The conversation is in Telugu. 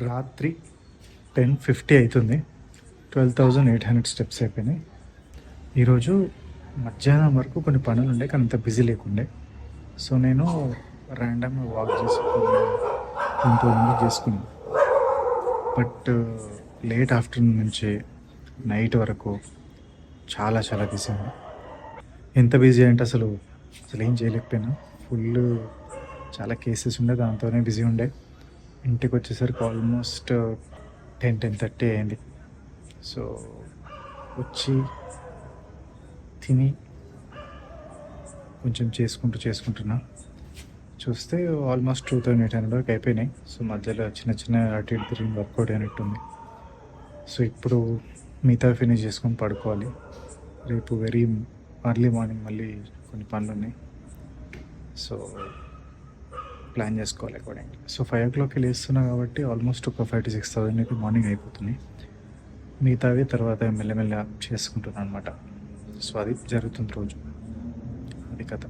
రాత్రి 10:50 అవుతుంది. 12,800 స్టెప్స్ అయిపోయినాయి. ఈరోజు మధ్యాహ్నం వరకు కొన్ని పనులు ఉండే, కానీ అంత బిజీ లేకుండే. సో నేను ర్యాండమ్గా వాక్ చేసి కొన్ని చేసుకున్నాను. బట్ లేట్ ఆఫ్టర్నూన్ నుంచి నైట్ వరకు చాలా చాలా బిజీ ఉంది. ఎంత బిజీ అంటే అసలు ఏం చేయలేకపోయినా. ఫుల్ చాలా కేసెస్ ఉండే, దాంతోనే బిజీ ఉండే. ఇంటికి వచ్చేసరికి ఆల్మోస్ట్ 10:30 అయింది. సో వచ్చి తిని కొంచెం చేసుకుంటున్నా. చూస్తే ఆల్మోస్ట్ 2,800 వరకు అయిపోయినాయి. సో మధ్యలో చిన్న చిన్న అటు ఇటు తిరిగి వర్కౌట్ అయినట్టుంది. సో ఇప్పుడు మిగతా ఫినిష్ చేసుకొని పడుకోవాలి. రేపు వెరీ ఎర్లీ మార్నింగ్ మళ్ళీ కొన్ని పనులు ఉన్నాయి. సో ప్లాన్ చేసుకోవాలి అకార్డింగ్లీ. సో 5 o'clockకి లేస్తున్నా కాబట్టి ఆల్మోస్ట్ ఒక 5,000 to 6,000 అయితే మార్నింగ్ అయిపోతుంది. మిగతావి తర్వాత మెల్లమెల్ల చేసుకుంటున్నాను అనమాట. సో అది జరుగుతుంది రోజు. అది కథ.